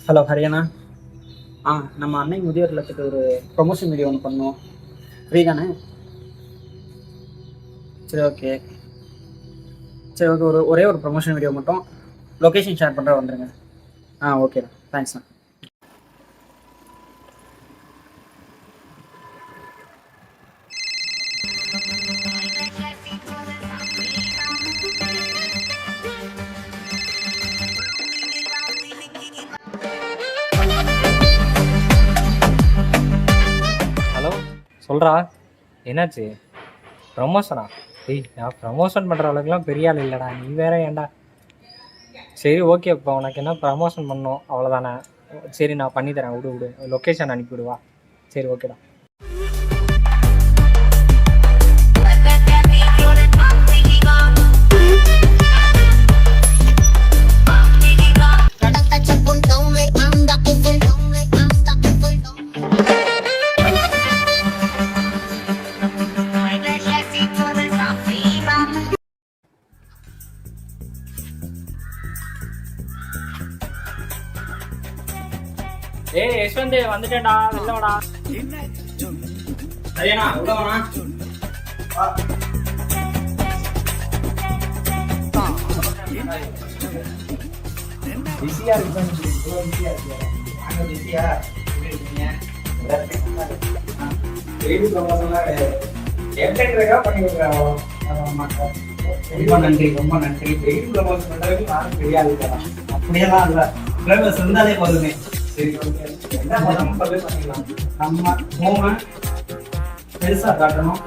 Hello Haryana. நம்ம அன்னை முதியோர் இல்லத்துக்கு ஒரு ப்ரொமோஷன் வீடியோ ஒன்று பண்ணோம். ஃப்ரீ தானே? சரி ஓகே. ஒரே ஒரு ப்ரொமோஷன் வீடியோ மட்டும் லொக்கேஷன் ஷேர் பண்ணுற வந்துடுங்க. ஓகேண்ணா, தேங்க்ஸ்ண்ணா. ஹலோ, சொல்கிறா, என்னாச்சு? ப்ரமோஷனா? நான் ப்ரமோஷன் பண்ணுற அளவுக்குலாம் பெரிய ஆள் இல்லைடா, நீ வேற ஏன்டா? சரி ஓகே, இப்போ உனக்கு என்ன ப்ரமோஷன் பண்ணணும் அவ்வளோதானே? சரி நான் பண்ணித்தரேன், விடு லொக்கேஷன் அனுப்பிவிடுவா. சரி ஓகேடா. ஏய் யஷ்வந்த், வந்துட்டேன்டா, வெளில வாடா. ஹரியானா உள்ள வாண்ணா. பிஸியா இருக்கு. ரொம்ப நன்றி. அப்படியெல்லாம் இல்ல, இருந்தாலே போதுமே. சரி ஓகே, நம்ம ஹோமை பெருசா காட்டணும்,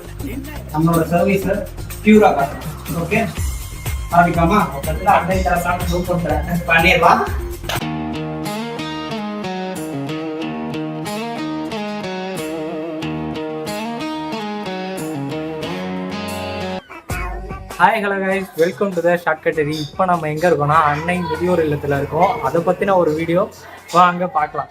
நம்மளோட சர்வீஸை பியூரா காட்டணும். ஓகே, ஆரம்பிக்காமா? அன்னை தரசான புக் பண்றேன், பண்ணிடலாம். Hi hello guys, welcome to the shortcut review. இப்போ நம்ம எங்கே இருக்கோம்னா அன்னை முதியோர் இல்லத்தில் இருக்கோம். அதை பற்றின ஒரு வீடியோ வாங்க பார்க்கலாம்.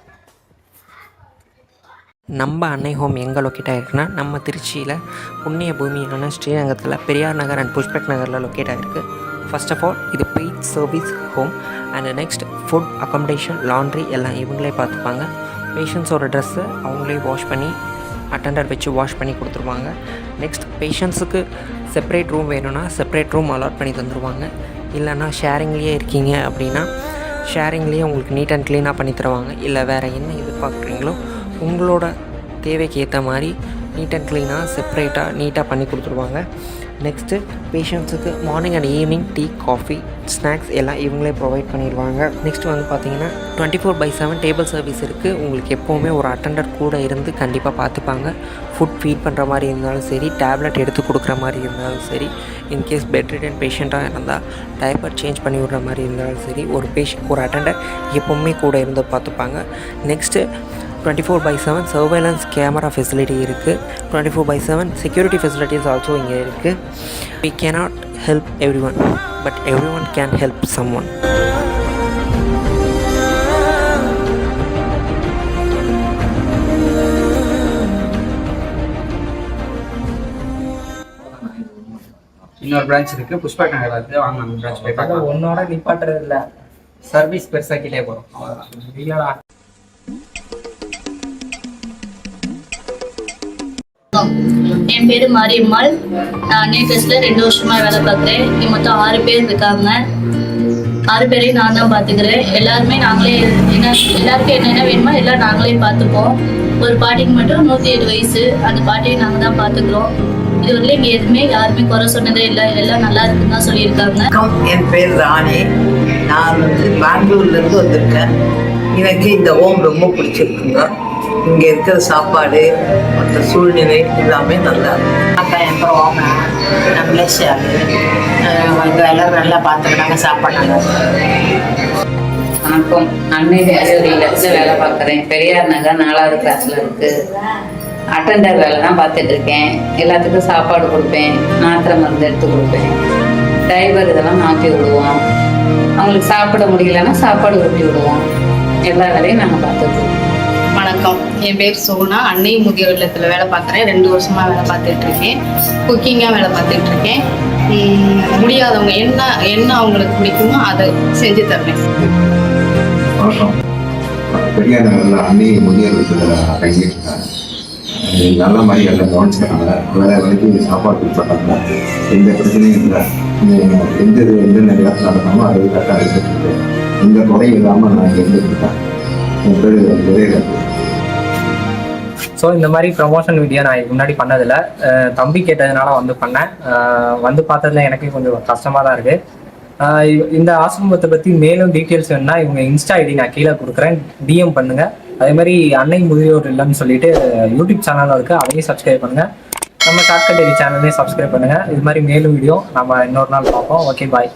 நம்ம அன்னை ஹோம் எங்கே லொக்கேட் ஆகிருக்குன்னா, நம்ம திருச்சியில் புண்ணிய பூமியான ஸ்ரீரங்கத்தில் பெரியார் நகர் அண்ட் புஷ்பக் நகரில் லொக்கேட் ஆகிருக்கு. ஃபர்ஸ்ட் ஆஃப் ஆல் இது paid service home and next food, accommodation, laundry எல்லாம் இவங்களே பார்த்துப்பாங்க. பேஷண்ட்ஸோட ட்ரெஸ்ஸை அவங்களே வாஷ் பண்ணி அட்டெண்டர் வச்சு வாஷ் பண்ணி கொடுத்துருவாங்க. நெக்ஸ்ட் பேஷண்ட்ஸுக்கு செப்பரேட் ரூம் வேணும்னா செப்பரேட் ரூம் அலாட் பண்ணி தந்துடுவாங்க. இல்லைனா ஷேரிங்லேயே இருக்கீங்க அப்படின்னா ஷேரிங்லேயே உங்களுக்கு நீட் அண்ட் க்ளீனாக பண்ணி தருவாங்க. இல்லை வேறு என்ன எதிர்பார்க்குறீங்களோ உங்களோட தேவைக்கு ஏற்ற மாதிரி நீட் அண்ட் க்ளீனாக செப்பரேட்டாக நீட்டாக பண்ணி கொடுத்துருவாங்க. நெக்ஸ்ட்டு பேஷண்ட்ஸுக்கு morning and evening tea, coffee, snacks எல்லாம் இவங்களே ப்ரொவைட் பண்ணிடுவாங்க. நெக்ஸ்ட் வந்து பார்த்திங்கன்னா 24/7 டேபிள் சர்வீஸ் இருக்குது. உங்களுக்கு எப்போவுமே ஒரு அட்டெண்டர் கூட இருந்து கண்டிப்பாக பார்த்துப்பாங்க. ஃபுட் ஃபீட் பண்ணுற மாதிரி இருந்தாலும் சரி, டேப்லெட் எடுத்து கொடுக்குற மாதிரி இருந்தாலும் சரி, இன்கேஸ் பெட் ரிடன் பேஷண்ட்டாக இருந்தால் டைப்பர் சேஞ்ச் பண்ணி விடுற மாதிரி இருந்தாலும் சரி, ஒரு அட்டெண்டர் எப்போவுமே கூட இருந்து பார்த்துப்பாங்க. நெக்ஸ்ட்டு 24/7 சர்வேலன்ஸ் கேமரா ஃபெசிலிட்டி இருக்குது. 24/7 செக்யூரிட்டி ஃபெசிலிட்டிஸ் ஆல்சோ இங்கே இருக்குது. We cannot help everyone, but everyone can help someone. இன்னொரு பிரான்ச் இருக்கு, புஷ்பக் நகர்ல இருக்கு. வாங்க அந்த பிரான்ச் போய் பார்க்கலாம். ஒன்னோட நிப்பாட்டுறது இல்லை, சர்வீஸ் பெருசாக்கிட்டே போகிறோம், அவ்வளோதான். இல்லைடா. என் பேரு மாரியம்மாள். நான் அன்னை ட்ரஸ்ட்ல 2 வருஷமா வேலை பார்க்குறேன். இங்கே மொத்தம் 6 பேர் இருக்காங்க. 6 பேரையும் நான் தான் பார்த்துக்கிறேன். எல்லாருமே நாங்களே எல்லாருக்கும் என்னென்ன வேணுமோ எல்லாம் நாங்களே பார்த்துப்போம். ஒரு பாட்டிக்கு மட்டும் 107 வயசு, அந்த பாட்டியை நாங்கள் தான் பார்த்துக்கிறோம். இது வரல இங்கே எதுவுமே யாருமே குறை சொன்னதே இல்லை, எல்லாம் நல்லா இருக்குன்னு தான் சொல்லியிருக்காங்க. என் பேர் ராணி. நான் பெங்களூர்லேருந்து வந்திருக்கேன். எனக்கு இந்த ஹோம் ரொம்ப பிடிச்சிருக்குங்க. இங்கே இருக்கிற சாப்பாடு, மற்ற சூழ்நிலை எல்லாமே நல்லா அக்கா என் பேர் ஓமனா. நான் பிளேஷாரு இங்கே எல்லோரும் நல்லா பார்த்துக்கிறாங்க, சாப்பாடு நல்லா வணக்கம். அன்னை முதியோர் இல்லத்தில் வேலை பார்க்குறேன். பெரியார் நகர் 4வது கிளாஸில் இருக்குது. அட்டெண்டர் வேலை தான் பார்த்துட்டு இருக்கேன். எல்லாத்துக்கும் சாப்பாடு கொடுப்பேன், மாத்திரை மருந்து எடுத்து கொடுப்பேன், டைவர் இதெல்லாம் மாற்றி விடுவோம். அவங்களுக்கு சாப்பிட முடியலன்னா சாப்பாடு ஊட்டி விடுவோம். எல்லா வேலையும் நாங்கள் பார்த்துக்குவோம். வணக்கம், என் பேர் சோனா. அன்னை முதியோர் இல்லத்தில் வேலை பார்க்குறேன். 2 வருஷமாக வேலை பார்த்துட்ருக்கேன். குக்கிங்காக வேலை பார்த்துட்ருக்கேன். முடியாதவங்க என்ன அவங்களுக்கு பிடிக்குமோ அதை செஞ்சு தருவேன். பெரியார் நகரில் அன்னை முதியோர் இல்லத்தில் தங்கியிருக்காங்க. நல்ல மாதிரி எல்லாம் கவனிச்சுக்கிறாங்க. வேலை வரைக்கும் சாப்பாடு கொடுத்துட்றாங்க. எந்த பிரச்சனையும் இல்லை. எந்த நேரத்தில் நடந்தாலும் அது கரெக்டாக எடுத்துட்டு எந்த குறையும் இல்லாமல் நான் இருந்துக்கிட்டேன். என் பேர் விரைவில். ஸோ இந்த மாதிரி ப்ரமோஷன் வீடியோ நான் இதுக்கு முன்னாடி பண்ணதில்லை. தம்பி கேட்டதுனால வந்து பண்ணேன். வந்து பார்த்ததுல எனக்கு கொஞ்சம் கஷ்டமாக தான் இருக்குது. இந்த ஆசிரமத்தை பற்றி மேலும் டீட்டெயில்ஸ் வேணுன்னா இவங்க இன்ஸ்டா ஐடி நான் கீழே கொடுக்குறேன், டிஎம் பண்ணுங்கள். அதே மாதிரி அன்னை முதியோர் இல்லைன்னு சொல்லிட்டு யூடியூப் சேனலும் இருக்குது, அதையும் சப்ஸ்கிரைப் பண்ணுங்கள். நம்ம ஷார்ட்கட் சேனலையும் சப்ஸ்கிரைப் பண்ணுங்கள். இது மாதிரி மேலும் வீடியோ நம்ம இன்னொரு நாள் பார்ப்போம். ஓகே, பாய்.